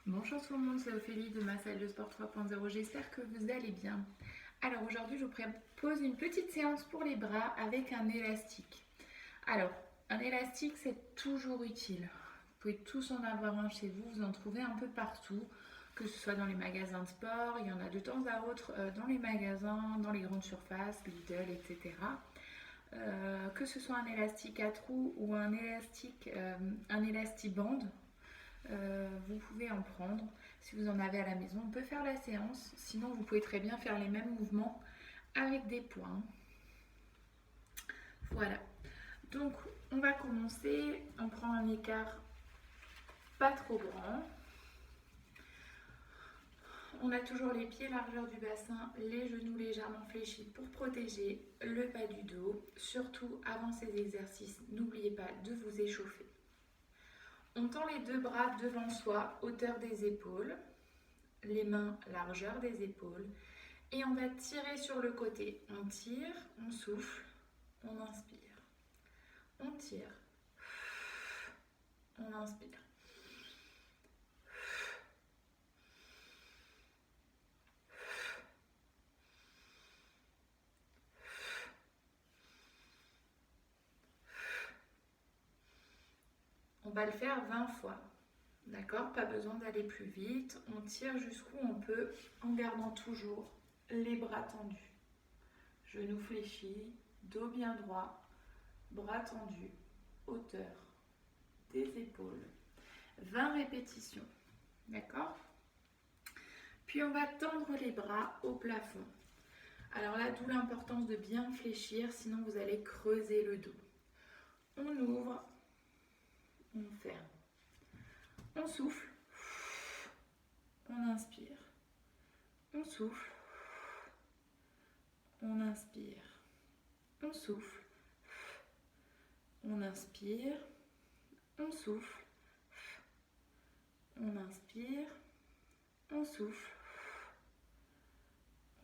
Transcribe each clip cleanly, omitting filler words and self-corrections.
Bonjour tout le monde, c'est Ophélie de ma salle de sport 3.0. J'espère que vous allez bien. Alors aujourd'hui, je vous propose une petite séance pour les bras avec un élastique. Alors, un élastique, c'est toujours utile. Vous pouvez tous en avoir un chez vous, vous en trouvez un peu partout, que ce soit dans les magasins de sport, il y en a de temps à autre dans les magasins, dans les grandes surfaces, Lidl, etc. Que ce soit un élastique à trous ou un élastiband, vous pouvez en prendre si vous en avez à la maison. On peut faire la séance, sinon vous pouvez très bien faire les mêmes mouvements avec des points. Voilà, donc on va commencer. On prend un écart pas trop grand. On a toujours les pieds largeur du bassin, les genoux légèrement fléchis pour protéger le bas du dos. Surtout avant ces exercices, n'oubliez pas de vous échauffer. On tend les deux bras devant soi, hauteur des épaules, les mains largeur des épaules, et on va tirer sur le côté. On tire, on souffle, on inspire. On tire, on inspire. On va le faire 20 fois. D'accord? Pas besoin d'aller plus vite. On tire jusqu'où on peut en gardant toujours les bras tendus. Genoux fléchis, dos bien droit, bras tendus, hauteur des épaules. 20 répétitions. D'accord? Puis on va tendre les bras au plafond. Alors là, d'où l'importance de bien fléchir, sinon vous allez creuser le dos. On ouvre, on ferme. On souffle, on inspire. On souffle, on inspire. On souffle, on inspire. On souffle, on inspire. On souffle,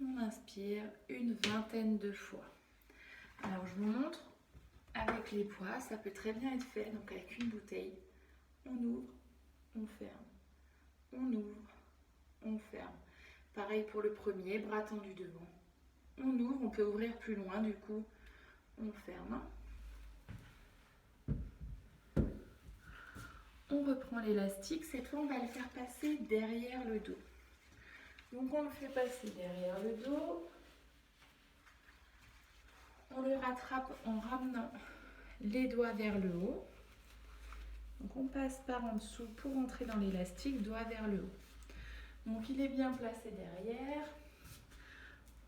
on inspire une vingtaine de fois. Alors je vous montre avec les poids, ça peut très bien être fait, donc avec une bouteille. On ouvre, on ferme. On ouvre, on ferme. Pareil pour le premier, bras tendus devant. On ouvre, on peut ouvrir plus loin, du coup, on ferme. On reprend l'élastique, cette fois on va le faire passer derrière le dos. Donc on le fait passer derrière le dos. On le rattrape en ramenant les doigts vers le haut. Donc on passe par en dessous pour entrer dans l'élastique, doigts vers le haut. Donc il est bien placé derrière.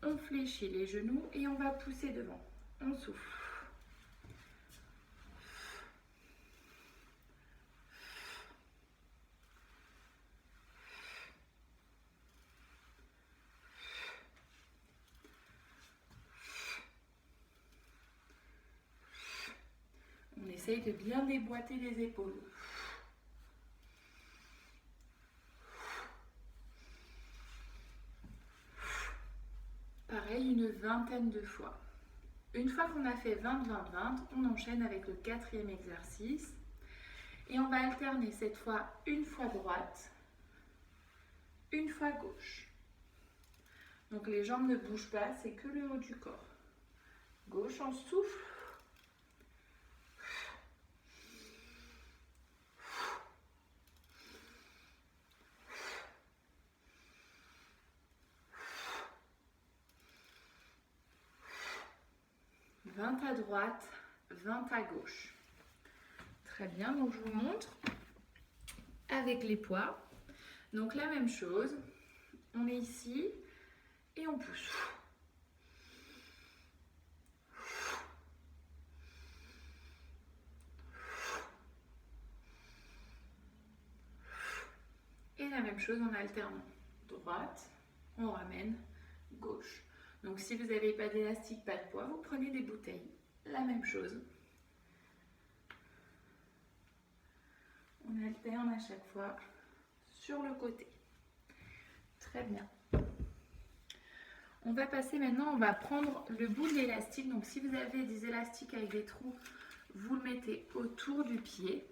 On fléchit les genoux et on va pousser devant. On souffle. On essaye de bien déboîter les épaules. Pareil, une vingtaine de fois. Une fois qu'on a fait 20-20-20, on enchaîne avec le quatrième exercice. Et on va alterner cette fois une fois droite, une fois gauche. Donc les jambes ne bougent pas, c'est que le haut du corps. Gauche, on souffle. À droite, 20 à gauche. Très bien, donc je vous montre avec les poids. Donc la même chose, on est ici et on pousse. Et la même chose en alternant. Droite, on ramène, gauche. Donc si vous n'avez pas d'élastique, pas de poids, vous prenez des bouteilles. La même chose. On alterne à chaque fois sur le côté. Très bien. On va passer maintenant, on va prendre le bout de l'élastique. Donc si vous avez des élastiques avec des trous, vous le mettez autour du pied.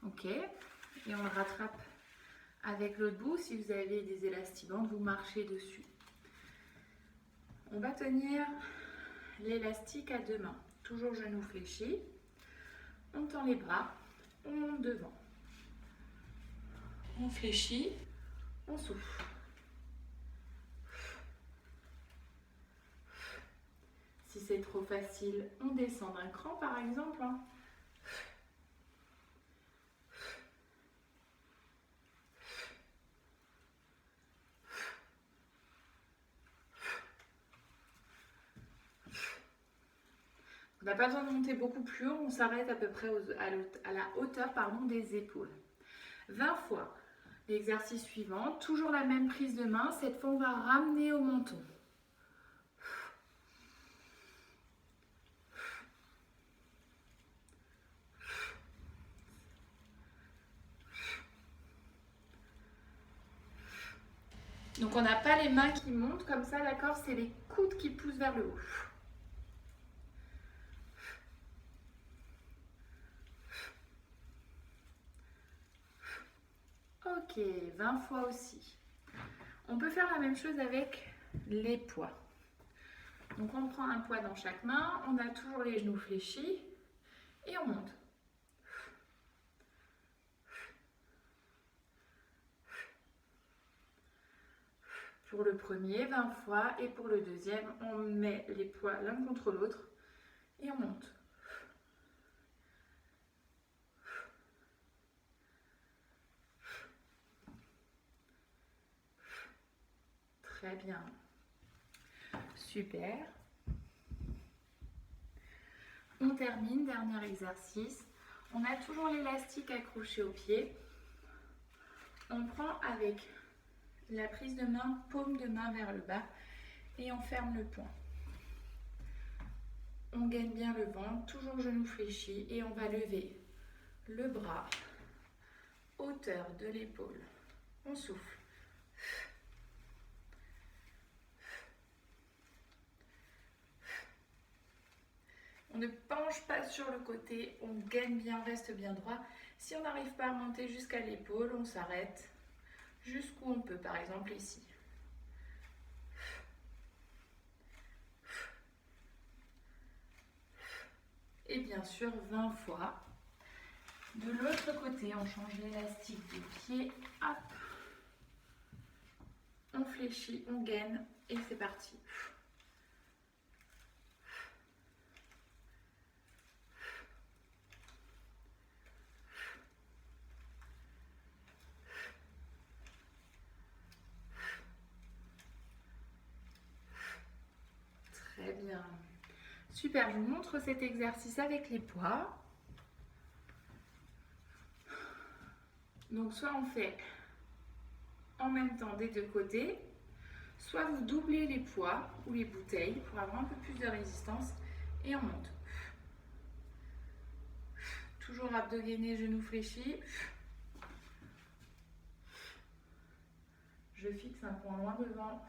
Ok. et on le rattrape avec l'autre bout. Si vous avez des élastibandes, vous marchez dessus. On va tenir l'élastique à deux mains. Toujours genou fléchi. On tend les bras, on monte devant. On fléchit, on souffle. Si c'est trop facile, on descend d'un cran par exemple. On n'a pas besoin de monter beaucoup plus haut, on s'arrête à peu près à la hauteur des épaules. 20 fois. L'exercice suivant, toujours la même prise de main, cette fois on va ramener au menton. Donc on n'a pas les mains qui montent comme ça, d'accord? C'est les coudes qui poussent vers le haut. Ok, 20 fois aussi. On peut faire la même chose avec les poids. Donc on prend un poids dans chaque main, on a toujours les genoux fléchis et on monte. Pour le premier, 20 fois, et pour le deuxième, on met les poids l'un contre l'autre et on monte. Très bien. Super. On termine, dernier exercice. On a toujours l'élastique accroché au pied. On prend avec la prise de main, paume de main vers le bas et on ferme le poing. On gaine bien le ventre, toujours genou fléchi et on va lever le bras, hauteur de l'épaule. On souffle. On ne penche pas sur le côté, on gaine bien, reste bien droit. Si on n'arrive pas à monter jusqu'à l'épaule, on s'arrête jusqu'où on peut, par exemple ici. Et bien sûr, 20 fois. De l'autre côté, on change l'élastique des pieds. Hop. On fléchit, on gaine et c'est parti. Très bien. Super, je vous montre cet exercice avec les poids. Donc soit on fait en même temps des deux côtés, soit vous doublez les poids ou les bouteilles pour avoir un peu plus de résistance et on monte. Toujours abdos gainés, genoux fléchis. Je fixe un point loin devant.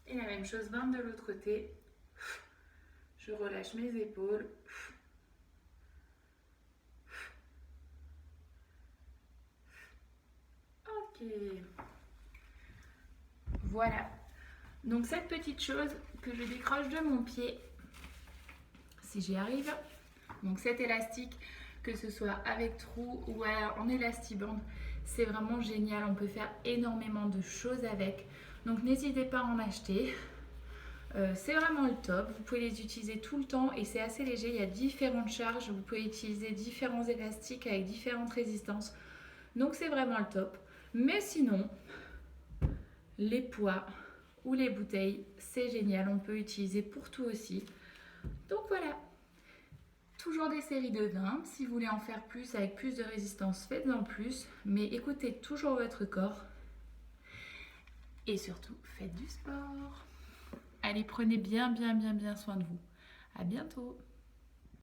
Et la même chose, 20 de l'autre côté. Je relâche mes épaules. Ok. Voilà. Donc cette petite chose que je décroche de mon pied, si j'y arrive. Donc cet élastique, que ce soit avec trou ou en élastibande, c'est vraiment génial. On peut faire énormément de choses avec. Donc n'hésitez pas à en acheter. C'est vraiment le top. Vous pouvez les utiliser tout le temps et c'est assez léger. Il y a différentes charges. Vous pouvez utiliser différents élastiques avec différentes résistances. Donc c'est vraiment le top. Mais sinon, les poids ou les bouteilles, c'est génial. On peut utiliser pour tout aussi. Donc voilà. Toujours des séries de 20. Si vous voulez en faire plus avec plus de résistance, faites-en plus. Mais écoutez toujours votre corps. Et surtout, faites du sport. Allez, prenez bien soin de vous. À bientôt.